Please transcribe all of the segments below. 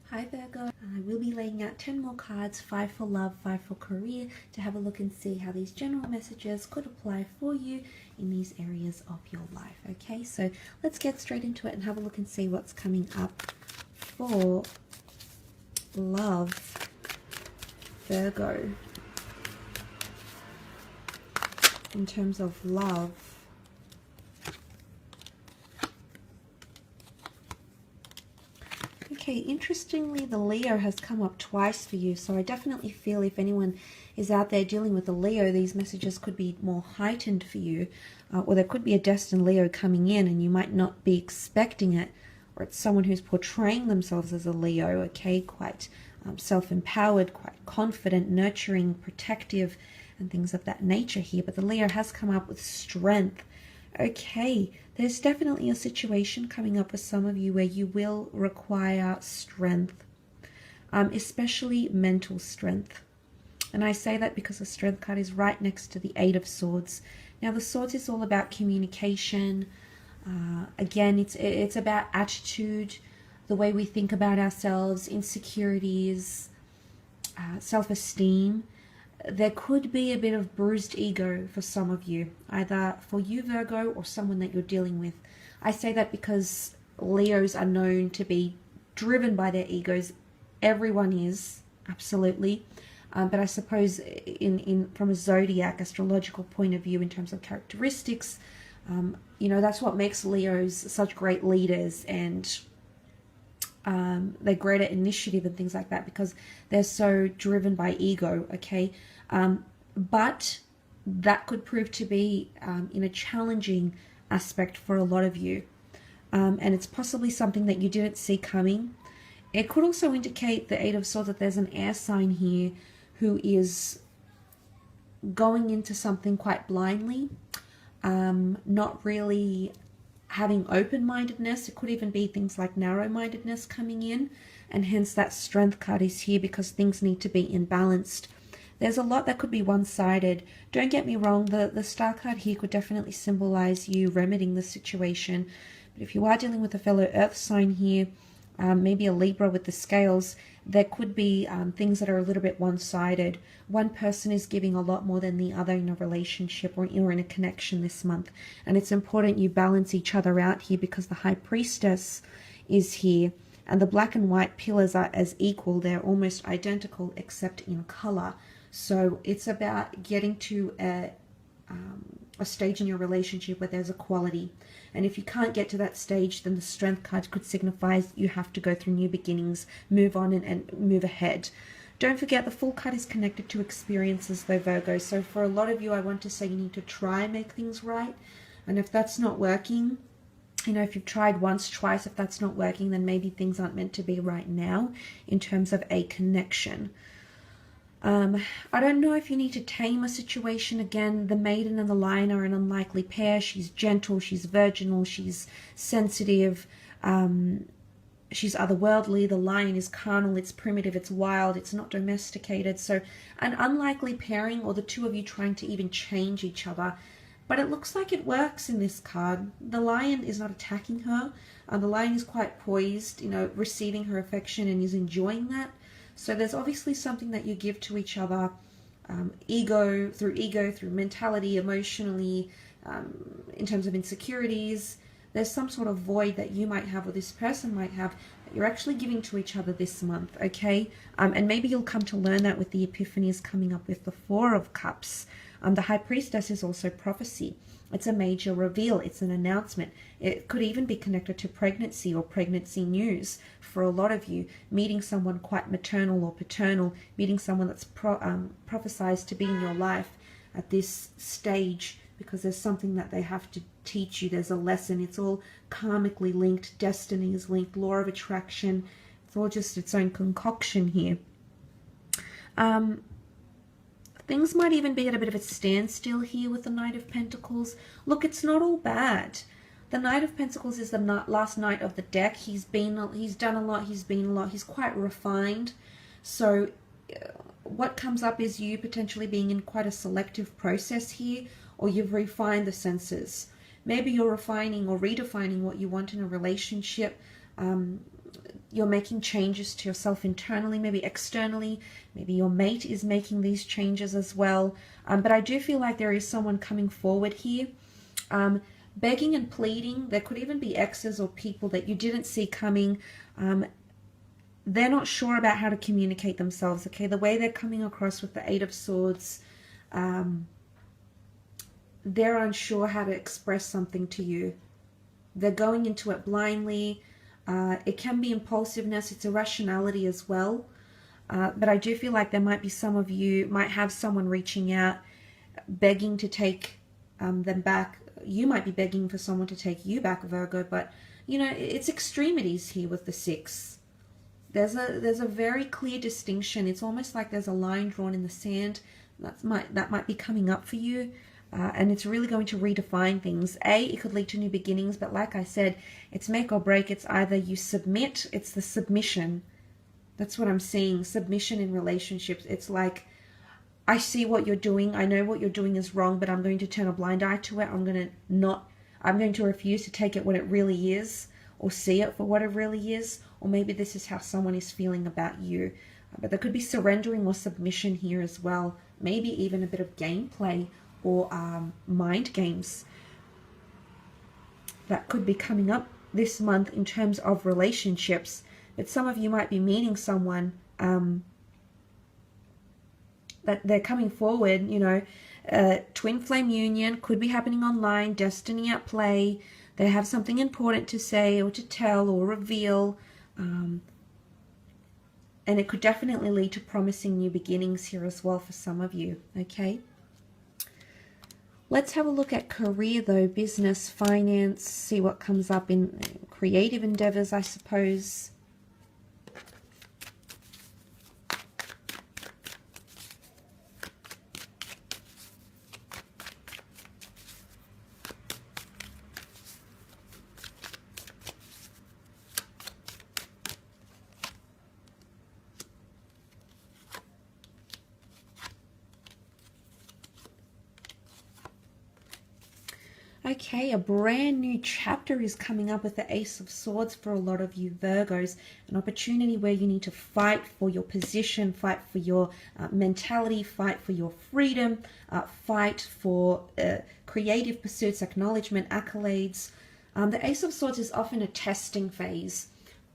Hi Virgo, I will be laying out 10 more cards, 5 for love, 5 for career, to have a look and see how these general messages could apply for you in these areas of your life. Okay, so let's get straight into it and have a look and see what's coming up for love, Virgo. In terms of love, okay, interestingly, the Leo has come up twice for you, so I definitely feel if anyone is out there dealing with a Leo, these messages could be more heightened for you, or there could be a destined Leo coming in and you might not be expecting it, or it's someone who's portraying themselves as a Leo, okay, quite self-empowered, quite confident, nurturing, protective, and things of that nature here. But the Leo has come up with strength. Okay, there's definitely a situation coming up for some of you where you will require strength, especially mental strength. And I say that because the Strength card is right next to the Eight of Swords. Now, the Swords is all about communication. Again, it's about attitude, the way we think about ourselves, insecurities, self-esteem. There could be a bit of bruised ego for some of you, either for you, Virgo, or someone that you're dealing with. I say that because Leos are known to be driven by their egos. Everyone is, absolutely. But I suppose from a zodiac, astrological point of view, in terms of characteristics, you know, that's what makes Leos such great leaders, and they're great at initiative and things like that because they're so driven by ego, okay? But that could prove to be in a challenging aspect for a lot of you. And it's possibly something that you didn't see coming. It could also indicate, the Eight of Swords, that there's an air sign here who is going into something quite blindly, not really having open-mindedness. It could even be things like narrow-mindedness coming in, and hence that Strength card is here because things need to be imbalanced. There's a lot that could be one-sided. Don't get me wrong, the Star card here could definitely symbolize you remedying the situation. But if you are dealing with a fellow Earth sign here, maybe a Libra with the scales, there could be things that are a little bit one-sided. One person is giving a lot more than the other in a relationship or in a connection this month. And it's important you balance each other out here because the High Priestess is here. And the black and white pillars are as equal. They're almost identical except in color. So it's about getting to a stage in your relationship where there's equality. And if you can't get to that stage, then the Strength card could signify you have to go through new beginnings, move on and move ahead. Don't forget, the Fool card is connected to experiences though, Virgo. So for a lot of you, I want to say you need to try and make things right. And if that's not working, you know, if you've tried once, twice, if that's not working, then maybe things aren't meant to be right now in terms of a connection. I don't know if you need to tame a situation. Again, the Maiden and the Lion are an unlikely pair. She's gentle, she's virginal, she's sensitive, she's otherworldly. The Lion is carnal, it's primitive, it's wild, it's not domesticated. So an unlikely pairing, or the two of you trying to even change each other. But it looks like it works in this card. The Lion is not attacking her. The Lion is quite poised, you know, receiving her affection and is enjoying that. So there's obviously something that you give to each other, ego, through mentality, emotionally, in terms of insecurities. There's some sort of void that you might have, or this person might have, that you're actually giving to each other this month, okay? And maybe you'll come to learn that with the epiphanies coming up with the Four of Cups. The High Priestess is also prophecy. It's a major reveal. It's an announcement. It could even be connected to pregnancy or pregnancy news for a lot of you. Meeting someone quite maternal or paternal, meeting someone that's prophesized to be in your life at this stage because there's something that they have to teach you. There's a lesson. It's all karmically linked. Destiny is linked. Law of attraction. It's all just its own concoction here. Things might even be at a bit of a standstill here with the Knight of Pentacles. Look, it's not all bad. The Knight of Pentacles is the last knight of the deck. He's done a lot, he's been a lot, he's quite refined. So what comes up is you potentially being in quite a selective process here, or you've refined the senses. Maybe you're refining or redefining what you want in a relationship. you're making changes to yourself internally, maybe externally, maybe your mate is making these changes as well. But I do feel like there is someone coming forward here, begging and pleading. There could even be exes or people that you didn't see coming. They're not sure about how to communicate themselves, okay? The way they're coming across with the Eight of Swords, they're unsure how to express something to you. They're going into it blindly. It can be impulsiveness. It's irrationality as well. But I do feel like there might be some of you might have someone reaching out, begging to take them back. You might be begging for someone to take you back, Virgo. But, you know, it's extremities here with the 6. There's a very clear distinction. It's almost like there's a line drawn in the sand. That might be coming up for you. And it's really going to redefine things. It could lead to new beginnings, but like I said, it's make or break. It's either you submit, it's the submission. That's what I'm seeing, submission in relationships. It's like, I see what you're doing, I know what you're doing is wrong, but I'm going to turn a blind eye to it. I'm going to refuse to take it what it really is, or see it for what it really is, or maybe this is how someone is feeling about you. But there could be surrendering or submission here as well, maybe even a bit of gameplay or mind games that could be coming up this month in terms of relationships. But some of you might be meeting someone that they're coming forward, you know, twin flame union could be happening online, destiny at play. They have something important to say or to tell or reveal, and it could definitely lead to promising new beginnings here as well for some of you, okay? Let's have a look at career though, business, finance, see what comes up in creative endeavors, I suppose. Okay, a brand new chapter is coming up with the Ace of Swords for a lot of you Virgos. An opportunity where you need to fight for your position, fight for your mentality, fight for your freedom, fight for creative pursuits, acknowledgement, accolades. The Ace of Swords is often a testing phase.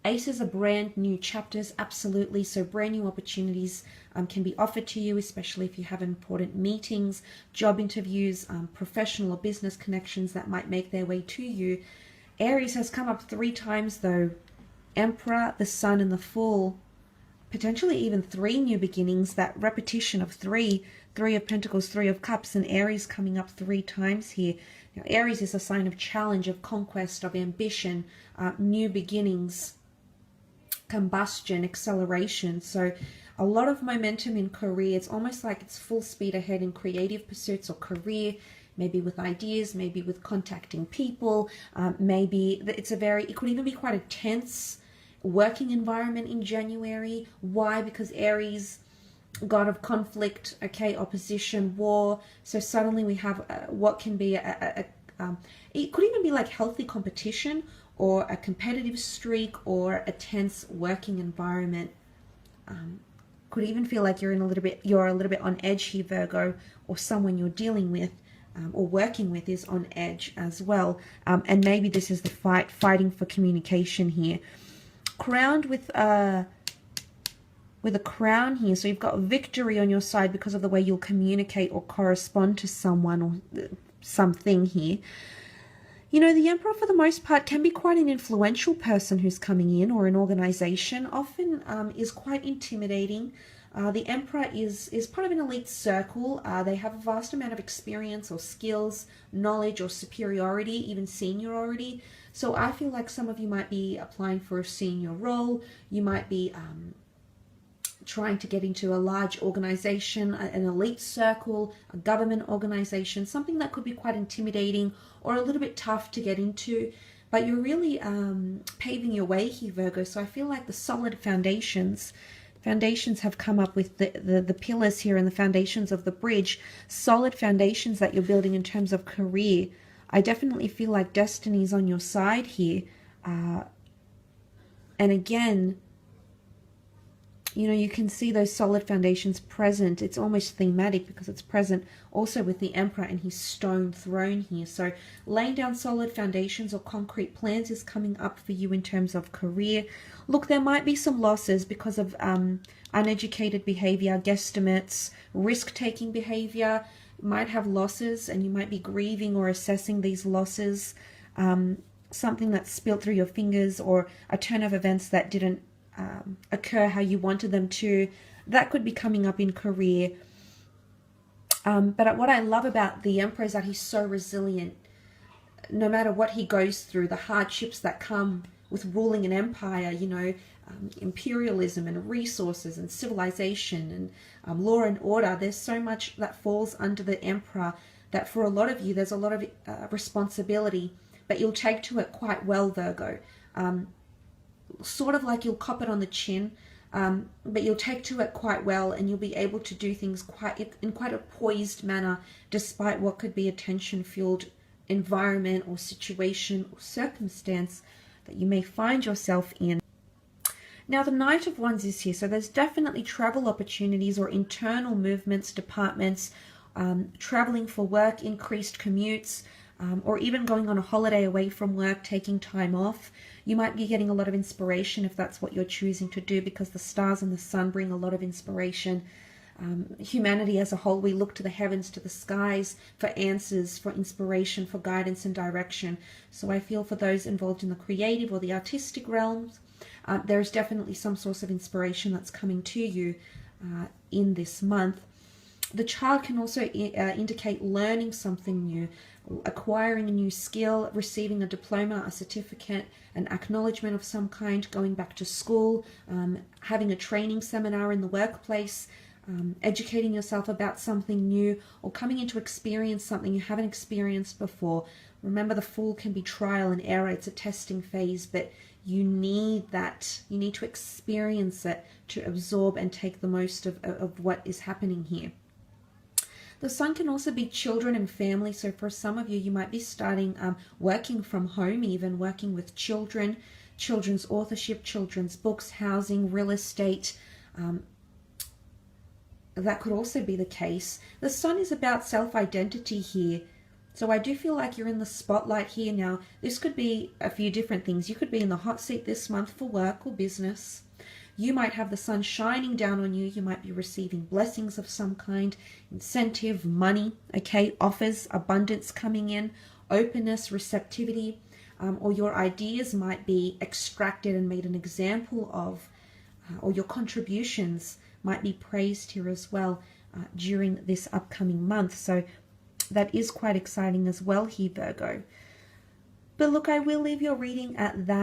Aces are brand new chapters, absolutely. So brand new opportunities can be offered to you, especially if you have important meetings, job interviews, professional or business connections that might make their way to you. Aries has come up 3 times though. Emperor, the Sun, and the Fool. Potentially even 3 new beginnings, that repetition of 3. 3 of Pentacles, 3 of Cups, and Aries coming up 3 times here. Now, Aries is a sign of challenge, of conquest, of ambition, new beginnings, combustion, acceleration. So a lot of momentum in career. It's almost like it's full speed ahead in creative pursuits or career, maybe with ideas, maybe with contacting people, maybe it could even be quite a tense working environment in January. Why? Because Aries, god of conflict, okay, opposition, war. So suddenly we have what can be it could even be like healthy competition, or a competitive streak, or a tense working environment. Could even feel like you're a little bit on edge here, Virgo, or someone you're dealing with or working with is on edge as well. And maybe this is the fighting for communication here. Crowned with a crown here, so you've got victory on your side because of the way you'll communicate or correspond to someone or something here. You know, the Emperor, for the most part, can be quite an influential person who's coming in, or an organization. Often is quite intimidating. The Emperor is part of an elite circle. They have a vast amount of experience or skills, knowledge or superiority, even seniority. So I feel like some of you might be applying for a senior role. You might be trying to get into a large organization, an elite circle, a government organization, something that could be quite intimidating or a little bit tough to get into, but you're really paving your way here, Virgo. So I feel like the solid foundations have come up with the pillars here and the foundations of the bridge, solid foundations that you're building in terms of career. I definitely feel like destiny's on your side here. And And again, you know, you can see those solid foundations present. It's almost thematic because it's present also with the Emperor and his stone throne here. So laying down solid foundations or concrete plans is coming up for you in terms of career. Look, there might be some losses because of uneducated behavior, guesstimates, risk-taking behavior. You might have losses and you might be grieving or assessing these losses. Something that spilled through your fingers, or a turn of events that didn't occur how you wanted them to. That could be coming up in career. But what I love about the Emperor is that he's so resilient. No matter what he goes through, the hardships that come with ruling an empire, you know, imperialism and resources and civilization and law and order, there's so much that falls under the Emperor that for a lot of you, there's a lot of responsibility, but you'll take to it quite well, Virgo. Sort of like you'll cop it on the chin, but you'll take to it quite well, and you'll be able to do things in quite a poised manner, despite what could be a tension-filled environment or situation or circumstance that you may find yourself in. Now, the Knight of Wands is here, so there's definitely travel opportunities or internal movements, departments, traveling for work, increased commutes, or even going on a holiday away from work, taking time off. You might be getting a lot of inspiration if that's what you're choosing to do, because the stars and the sun bring a lot of inspiration. Humanity as a whole, we look to the heavens, to the skies for answers, for inspiration, for guidance and direction. So I feel for those involved in the creative or the artistic realms, there's definitely some source of inspiration that's coming to you in this month. The child can also indicate learning something new, acquiring a new skill, receiving a diploma, a certificate, an acknowledgement of some kind, going back to school, having a training seminar in the workplace, educating yourself about something new, or coming into experience something you haven't experienced before. Remember, the Fool can be trial and error. It's a testing phase, but you need that. You need to experience it to absorb and take the most of what is happening here. The Sun can also be children and family. So for some of you, you might be starting working from home, even working with children, children's authorship, children's books, housing, real estate. That could also be the case. The Sun is about self-identity here. So I do feel like you're in the spotlight here now. This could be a few different things. You could be in the hot seat this month for work or business. You might have the sun shining down on you. You might be receiving blessings of some kind, incentive, money, okay, offers, abundance coming in, openness, receptivity, or your ideas might be extracted and made an example of, or your contributions might be praised here as well during this upcoming month. So that is quite exciting as well here, Virgo. But look, I will leave your reading at that.